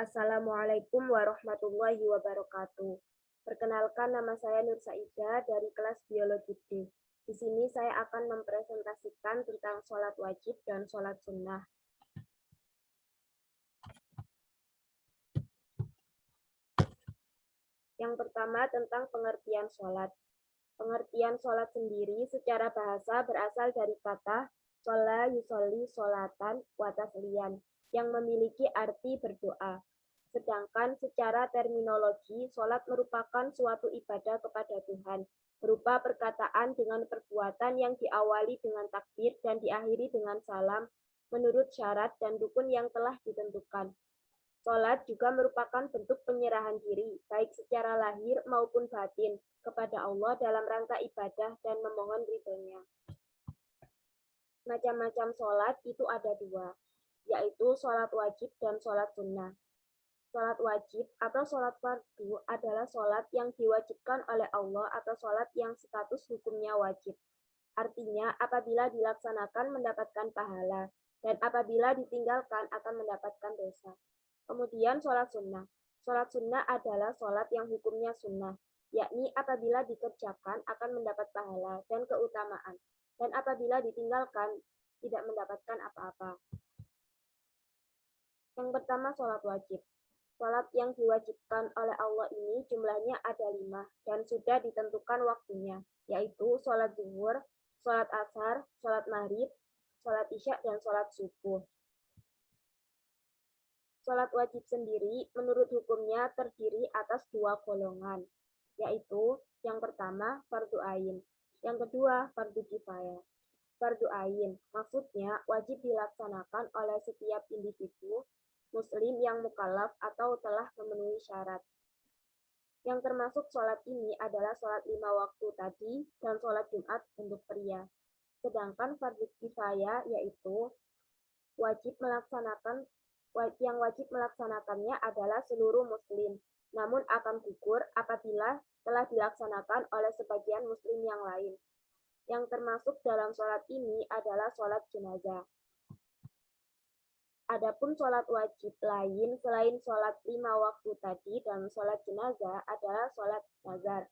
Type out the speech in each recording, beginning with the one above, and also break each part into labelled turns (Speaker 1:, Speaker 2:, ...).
Speaker 1: Assalamualaikum warahmatullahi wabarakatuh. Perkenalkan, nama saya Nur Saida dari kelas Biologi D. Di sini saya akan mempresentasikan tentang sholat wajib dan sholat sunnah. Yang pertama tentang pengertian sholat. Pengertian sholat sendiri secara bahasa berasal dari kata shola yusolli sholatan wa tasliyan yang memiliki arti berdoa. Sedangkan secara terminologi, sholat merupakan suatu ibadah kepada Tuhan, berupa perkataan dengan perbuatan yang diawali dengan takbir dan diakhiri dengan salam, menurut syarat dan rukun yang telah ditentukan. Sholat juga merupakan bentuk penyerahan diri, baik secara lahir maupun batin, kepada Allah dalam rangka ibadah dan memohon ridhonya. Macam-macam sholat itu ada dua, yaitu sholat wajib dan sholat sunnah. Sholat wajib atau sholat fardu adalah sholat yang diwajibkan oleh Allah atau sholat yang status hukumnya wajib. Artinya, apabila dilaksanakan mendapatkan pahala, dan apabila ditinggalkan akan mendapatkan dosa. Kemudian sholat sunnah. Sholat sunnah adalah sholat yang hukumnya sunnah, yakni apabila dikerjakan akan mendapat pahala dan keutamaan, dan apabila ditinggalkan tidak mendapatkan apa-apa. Yang pertama, sholat wajib. Sholat yang diwajibkan oleh Allah ini jumlahnya ada 5 dan sudah ditentukan waktunya, yaitu sholat zuhur, sholat asar, sholat maghrib, sholat isya, dan sholat subuh. Sholat wajib sendiri menurut hukumnya terdiri atas 2 golongan, yaitu yang pertama fardu ain, yang kedua fardu kifayah. Fardu ain maksudnya wajib dilaksanakan oleh setiap individu muslim yang mukallaf atau telah memenuhi syarat. Yang termasuk sholat ini adalah sholat 5 waktu tadi dan sholat Jumat untuk pria. Sedangkan fardu kifayah yaitu yang wajib melaksanakannya adalah seluruh muslim, namun akan gugur apabila telah dilaksanakan oleh sebagian muslim yang lain. Yang termasuk dalam sholat ini adalah sholat jenazah. Adapun sholat wajib lain selain sholat 5 waktu tadi dan sholat jenazah adalah sholat nazar.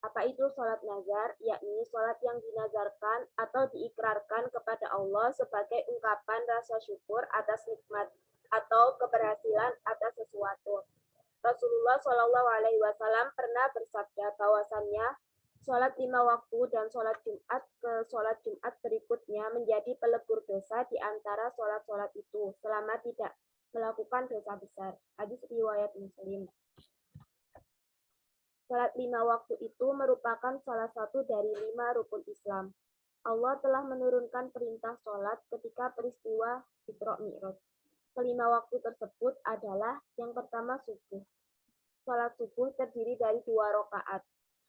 Speaker 1: Apa itu sholat nazar? Yakni sholat yang dinazarkan atau diikrarkan kepada Allah sebagai ungkapan rasa syukur atas nikmat atau keberhasilan atas sesuatu. Rasulullah Shallallahu Alaihi Wasallam pernah bersabda bahwasannya sholat 5 waktu dan sholat Jumat ke sholat Jumat berikutnya menjadi pelebur dosa di antara sholat-sholat itu selama tidak melakukan dosa besar. Hadis riwayat Muslim. Sholat 5 waktu itu merupakan salah satu dari 5 rukun Islam. Allah telah menurunkan perintah sholat ketika peristiwa Isra Mi'raj. Kelima waktu tersebut adalah yang pertama subuh. Sholat subuh terdiri dari 2 rakaat.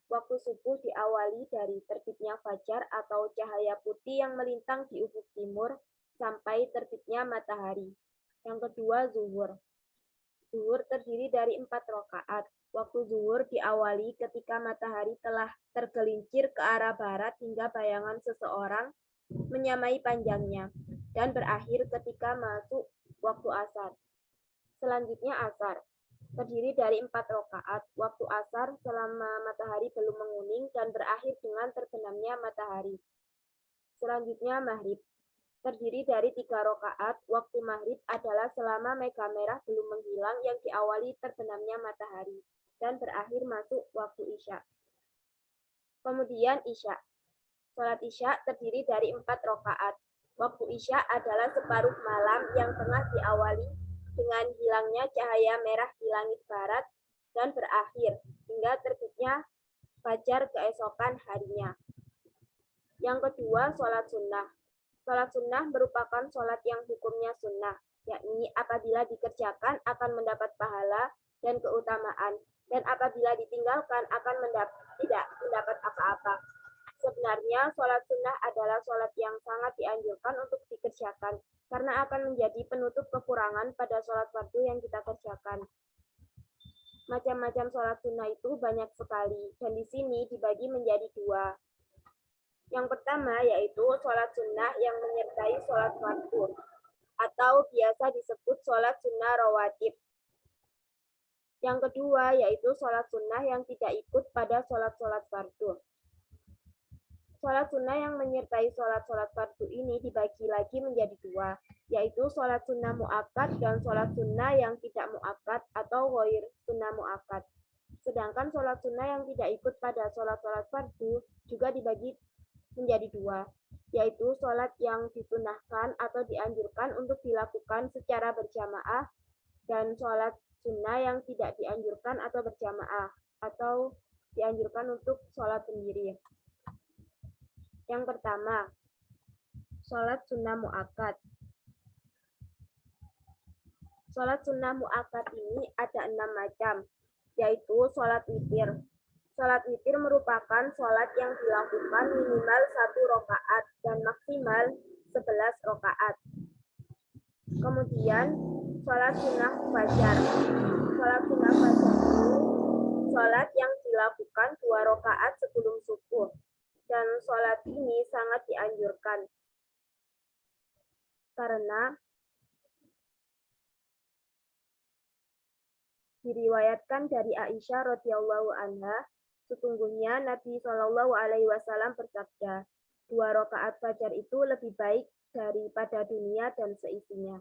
Speaker 1: Waktu subuh diawali dari terbitnya fajar atau cahaya putih yang melintang di ufuk timur sampai terbitnya matahari. Yang kedua zuhur. Zuhur terdiri dari 4 rakaat. Waktu zuhur diawali ketika matahari telah tergelincir ke arah barat hingga bayangan seseorang menyamai panjangnya, dan berakhir ketika masuk waktu asar. Selanjutnya asar, terdiri dari 4 rakaat. Waktu asar selama matahari belum menguning dan berakhir dengan terbenamnya matahari. Selanjutnya maghrib, terdiri dari 3 rakaat. Waktu maghrib adalah selama mega merah belum menghilang yang diawali terbenamnya matahari dan berakhir masuk waktu isya. Kemudian isya. Sholat isya terdiri dari 4 rakaat. Waktu isya adalah separuh malam yang tengah diawali dengan hilangnya cahaya merah di langit barat dan berakhir hingga terbitnya fajar keesokan harinya. Yang kedua, sholat sunnah. Sholat sunnah merupakan sholat yang hukumnya sunnah, yakni apabila dikerjakan akan mendapat pahala dan keutamaan, dan apabila ditinggalkan akan tidak mendapat apa-apa. Sebenarnya sholat sunnah adalah sholat yang sangat dianjurkan untuk dikerjakan, karena akan menjadi penutup kekurangan pada sholat fardu yang kita kerjakan. Macam-macam sholat sunnah itu banyak sekali, dan di sini dibagi menjadi 2. Yang pertama yaitu sholat sunnah yang menyertai sholat fardu, atau biasa disebut sholat sunnah rawatib. Yang kedua yaitu sholat sunnah yang tidak ikut pada sholat-sholat fardu. Sholat sunnah yang menyertai sholat-sholat fardu ini dibagi lagi menjadi dua, yaitu sholat sunnah mu'akkad dan sholat sunnah yang tidak mu'akkad atau ghair sunnah mu'akkad. Sedangkan sholat sunnah yang tidak ikut pada sholat-sholat fardu juga dibagi menjadi dua, yaitu sholat yang disunnahkan atau dianjurkan untuk dilakukan secara berjamaah dan sholat sunnah yang tidak dianjurkan atau berjamaah atau dianjurkan untuk sholat sendiri. Yang pertama, sholat sunnah mu'akkad. Sholat sunnah mu'akkad ini ada 6 macam, yaitu sholat witir. Sholat witir merupakan sholat yang dilakukan minimal 1 rakaat dan maksimal 11 rakaat. Kemudian, sholat sunnah fajar. Sholat sunnah fajar itu sholat yang dilakukan 2 rakaat sebelum subuh. Dan sholat ini sangat dianjurkan karena diriwayatkan dari Aisyah radhiyallahu anha, sesungguhnya Nabi Shallallahu alaihi wasallam bersabda, 2 rakaat fajar itu lebih baik daripada dunia dan seisinya.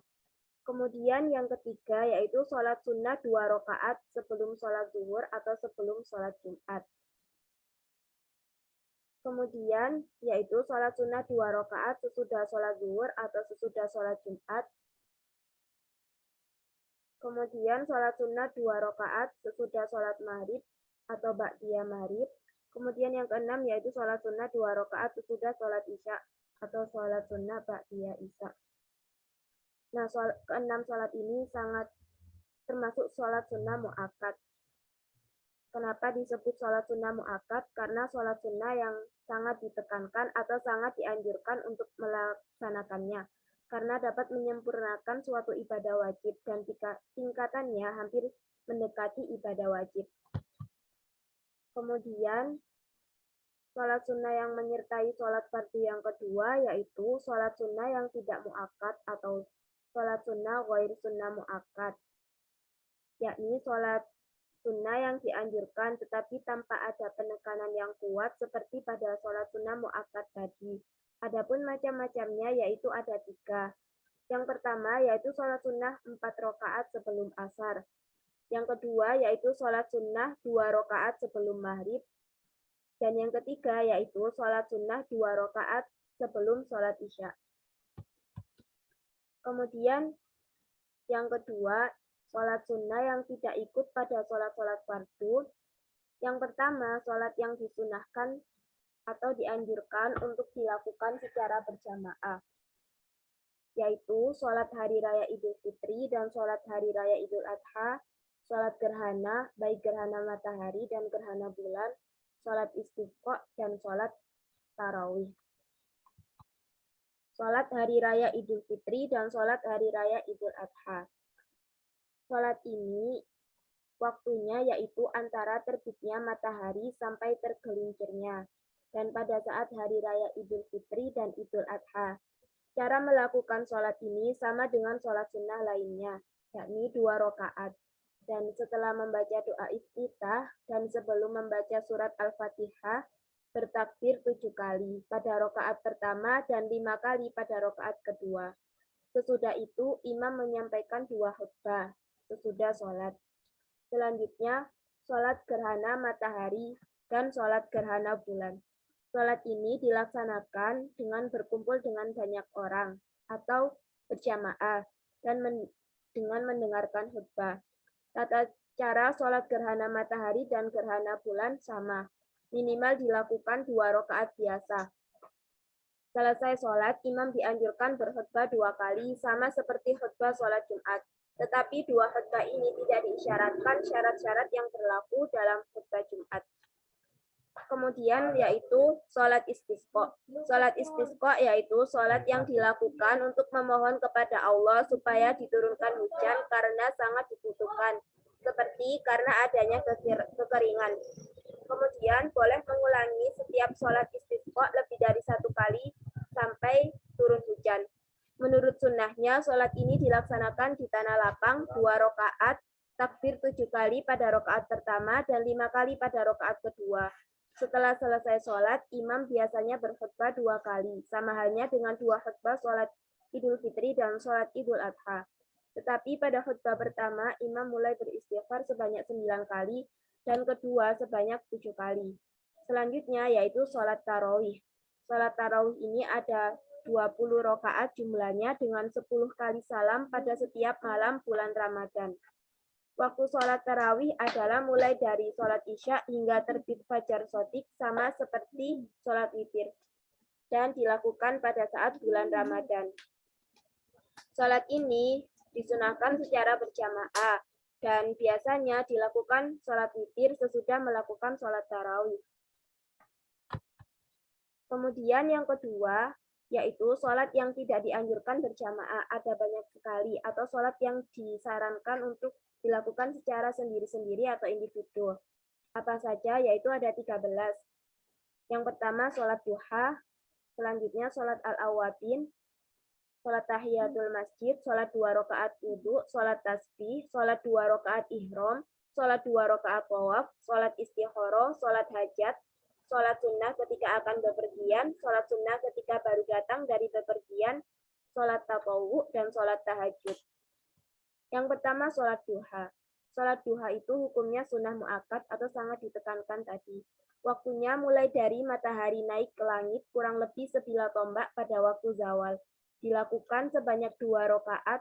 Speaker 1: Kemudian yang ketiga yaitu sholat sunnah 2 rakaat sebelum sholat zuhur atau sebelum sholat Jumat. Kemudian yaitu sholat sunnah 2 rakaat sesudah sholat zuhur atau sesudah sholat Jumat. Kemudian sholat sunnah 2 rakaat sesudah sholat maghrib atau ba'diyah maghrib. Kemudian yang keenam yaitu sholat sunnah 2 rakaat sesudah sholat isya atau sholat sunnah ba'diyah isya. Nah, keenam sholat ini sangat termasuk sholat sunnah mu'akkad. Kenapa disebut sholat sunnah mu'akkad? Karena sholat sunnah yang sangat ditekankan atau sangat dianjurkan untuk melaksanakannya. Karena dapat menyempurnakan suatu ibadah wajib dan tingkatannya hampir mendekati ibadah wajib. Kemudian, sholat sunnah yang menyertai sholat fardu yang kedua yaitu sholat sunnah yang tidak mu'akkad atau sholat sunnah ghair sunnah mu'akkad. Yakni sholat sunnah yang dianjurkan tetapi tanpa ada penekanan yang kuat seperti pada sholat sunnah mu'akkad tadi. Adapun macam-macamnya yaitu ada 3. Yang pertama yaitu sholat sunnah 4 rakaat sebelum asar. Yang kedua yaitu sholat sunnah 2 rakaat sebelum maghrib. Dan yang ketiga yaitu sholat sunnah 2 rakaat sebelum sholat isya. Kemudian yang kedua, sholat sunnah yang tidak ikut pada sholat-sholat fardu. Yang pertama, sholat yang disunahkan atau dianjurkan untuk dilakukan secara berjamaah, yaitu sholat hari raya Idul Fitri dan sholat hari raya Idul Adha, sholat gerhana, baik gerhana matahari dan gerhana bulan, sholat istisqa, dan sholat tarawih. Sholat hari raya Idul Fitri dan sholat hari raya Idul Adha. Sholat ini waktunya yaitu antara terbitnya matahari sampai tergelincirnya, dan pada saat hari raya Idul Fitri dan Idul Adha. Cara melakukan sholat ini sama dengan sholat sunnah lainnya, yakni 2 rakaat. Dan setelah membaca doa iftitah dan sebelum membaca surat Al-Fatihah, bertakbir 7 kali pada rakaat pertama dan 5 kali pada rakaat kedua. Sesudah itu, imam menyampaikan 2 khutbah sesudah sholat. Selanjutnya, sholat gerhana matahari dan sholat gerhana bulan. Sholat ini dilaksanakan dengan berkumpul dengan banyak orang atau berjamaah dan dengan mendengarkan khutbah. Tata cara sholat gerhana matahari dan gerhana bulan sama. Minimal dilakukan 2 rakaat biasa. Selesai sholat, imam dianjurkan berkhutbah 2 kali, sama seperti khutbah sholat Jumat. Tetapi 2 khutbah ini tidak diisyaratkan syarat-syarat yang berlaku dalam khutbah Jumat. Kemudian yaitu sholat istisqa. Sholat istisqa yaitu sholat yang dilakukan untuk memohon kepada Allah supaya diturunkan hujan karena sangat dibutuhkan, seperti karena adanya kekeringan. Kemudian boleh mengulangi setiap sholat istisqa lebih dari 1 kali sampai turun hujan. Menurut sunnahnya, sholat ini dilaksanakan di tanah lapang 2 rakaat takbir 7 kali pada rakaat pertama dan 5 kali pada rakaat kedua. Setelah selesai sholat, imam biasanya berkhutbah 2 kali, sama halnya dengan 2 khutbah sholat Idul Fitri dan sholat Idul Adha. Tetapi pada khutbah pertama, imam mulai beristighfar sebanyak 9 kali dan kedua sebanyak 7 kali. Selanjutnya yaitu sholat tarawih. Sholat tarawih ini ada 20 rakaat jumlahnya dengan 10 kali salam pada setiap malam bulan Ramadan. Waktu sholat tarawih adalah mulai dari sholat isya hingga terbit fajar shodiq sama seperti sholat witir dan dilakukan pada saat bulan Ramadan. Sholat ini disunahkan secara berjamaah dan biasanya dilakukan sholat witir sesudah melakukan sholat tarawih. Kemudian yang kedua, yaitu sholat yang tidak dianjurkan berjamaah. Ada banyak sekali, atau sholat yang disarankan untuk dilakukan secara sendiri-sendiri atau individu. Apa saja? Yaitu ada 13. Yang pertama, sholat duha. Selanjutnya, sholat al-awabin, sholat tahiyatul masjid, sholat 2 rakaat wudhu, sholat tasbih, sholat 2 rakaat ihram, sholat 2 rakaat tawaf, sholat istikharah, sholat hajat, sholat sunnah ketika akan bepergian, sholat sunnah ketika baru datang dari bepergian, sholat tatawwu, dan sholat tahajud. Yang pertama, sholat duha. Sholat duha itu hukumnya sunnah muakkad atau sangat ditekankan tadi. Waktunya mulai dari matahari naik ke langit kurang lebih sebilah tombak pada waktu zawal. Dilakukan sebanyak 2 rakaat,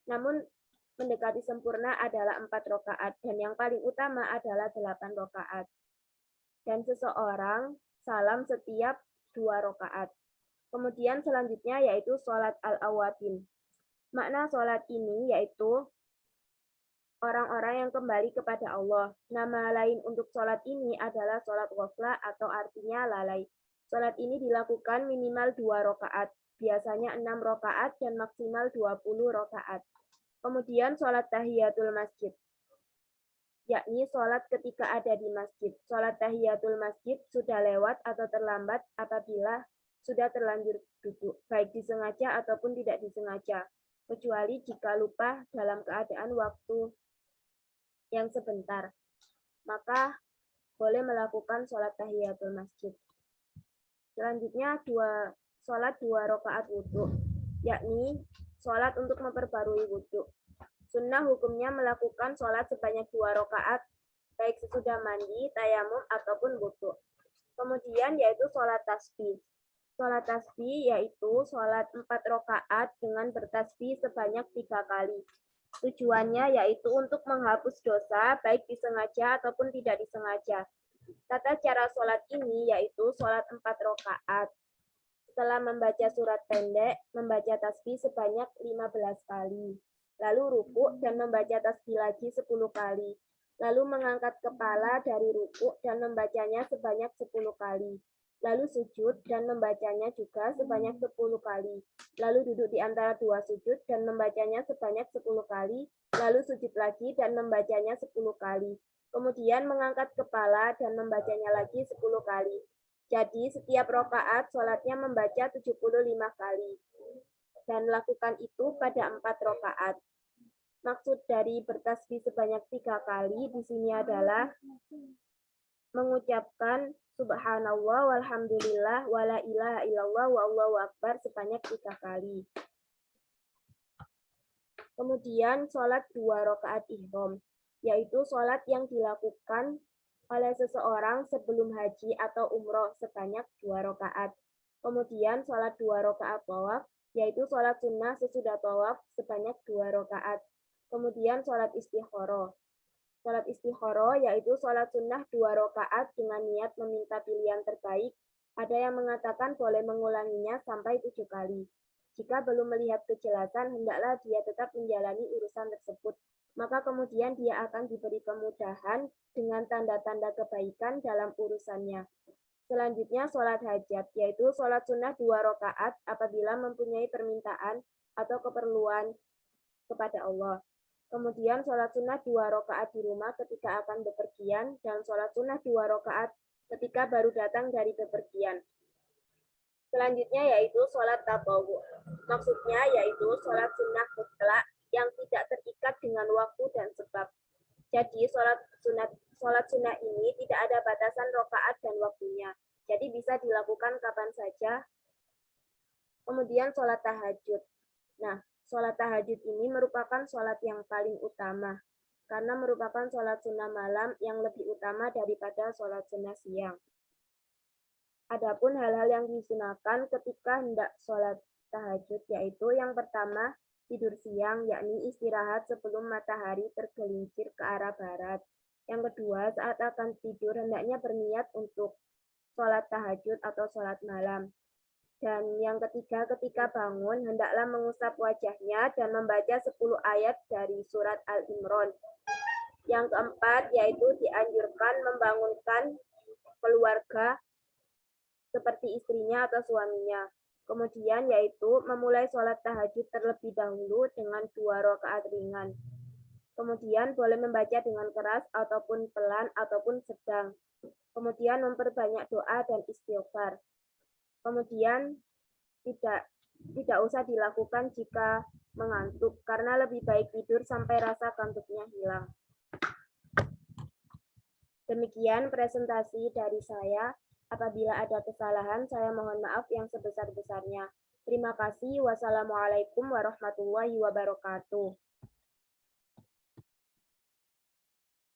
Speaker 1: namun mendekati sempurna adalah 4 rakaat, dan yang paling utama adalah 8 rakaat. Dan seseorang salam setiap 2 rakaat. Kemudian selanjutnya yaitu sholat al-awabin. Makna sholat ini yaitu orang-orang yang kembali kepada Allah. Nama lain untuk sholat ini adalah sholat ghaflah atau artinya lalai. Sholat ini dilakukan minimal 2 rakaat, biasanya 6 rakaat dan maksimal 20 rakaat. Kemudian sholat tahiyatul masjid, yakni sholat ketika ada di masjid. Sholat tahiyatul masjid sudah lewat atau terlambat apabila sudah terlanjur duduk, baik disengaja ataupun tidak disengaja, kecuali jika lupa dalam keadaan waktu yang sebentar, maka boleh melakukan sholat tahiyatul masjid. Selanjutnya sholat 2 rakaat wudhu, yakni sholat untuk memperbarui wudhu. Sunnah hukumnya melakukan sholat sebanyak 2 rakaat, baik sesudah mandi, tayamum, ataupun wudhu. Kemudian yaitu sholat tasbih. Sholat tasbih yaitu sholat 4 rakaat dengan bertasbih sebanyak 3 kali. Tujuannya yaitu untuk menghapus dosa, baik disengaja ataupun tidak disengaja. Tata cara sholat ini yaitu sholat 4 rakaat. Setelah membaca surat pendek, membaca tasbih sebanyak 15 kali. Lalu ruku dan membaca tasbih lagi 10 kali. Lalu mengangkat kepala dari ruku dan membacanya sebanyak 10 kali. Lalu sujud dan membacanya juga sebanyak 10 kali. Lalu duduk di antara 2 sujud dan membacanya sebanyak 10 kali. Lalu sujud lagi dan membacanya 10 kali. Kemudian mengangkat kepala dan membacanya lagi 10 kali. Jadi setiap rakaat sholatnya membaca 75 kali. Dan lakukan itu pada 4 rakaat. Maksud dari bertasbih sebanyak 3 kali di sini adalah mengucapkan subhanallah walhamdulillah wala ilaha illallah wallahu akbar sebanyak 3 kali. Kemudian sholat 2 rakaat ihram, yaitu sholat yang dilakukan oleh seseorang sebelum haji atau umroh sebanyak 2 rakaat. Kemudian sholat 2 rakaat tawaf, yaitu sholat sunnah sesudah tawaf sebanyak 2 rakaat. Kemudian sholat istikharah. Sholat istikharah yaitu sholat sunnah 2 rakaat dengan niat meminta pilihan terbaik. Ada yang mengatakan boleh mengulanginya sampai 7 kali. Jika belum melihat kejelasan, hendaklah dia tetap menjalani urusan tersebut. Maka kemudian dia akan diberi kemudahan dengan tanda-tanda kebaikan dalam urusannya. Selanjutnya sholat hajat, yaitu sholat sunnah 2 rakaat apabila mempunyai permintaan atau keperluan kepada Allah. Kemudian sholat sunnah 2 rakaat di rumah ketika akan bepergian, dan sholat sunnah 2 rakaat ketika baru datang dari bepergian. Selanjutnya yaitu sholat tatawwu. Maksudnya yaitu sholat sunnah mutlak yang tidak terikat dengan waktu dan sebab. Jadi sholat sunnah ini tidak ada batasan rakaat dan waktunya. Jadi bisa dilakukan kapan saja. Kemudian sholat tahajud. Nah, sholat tahajud ini merupakan sholat yang paling utama karena merupakan sholat sunnah malam yang lebih utama daripada sholat sunnah siang. Adapun hal-hal yang disunahkan ketika hendak sholat tahajud yaitu yang pertama, tidur siang, yakni istirahat sebelum matahari tergelincir ke arah barat. Yang kedua, saat akan tidur hendaknya berniat untuk sholat tahajud atau sholat malam. Dan yang ketiga, ketika bangun, hendaklah mengusap wajahnya dan membaca 10 ayat dari surat Al-Imran. Yang keempat, yaitu dianjurkan membangunkan keluarga seperti istrinya atau suaminya. Kemudian yaitu memulai sholat tahajud terlebih dahulu dengan 2 rakaat ringan. Kemudian boleh membaca dengan keras ataupun pelan ataupun sedang. Kemudian memperbanyak doa dan istighfar. Kemudian tidak usah dilakukan jika mengantuk karena lebih baik tidur sampai rasa kantuknya hilang. Demikian presentasi dari saya. Apabila ada kesalahan, saya mohon maaf yang sebesar-besarnya. Terima kasih. Wassalamualaikum warahmatullahi wabarakatuh.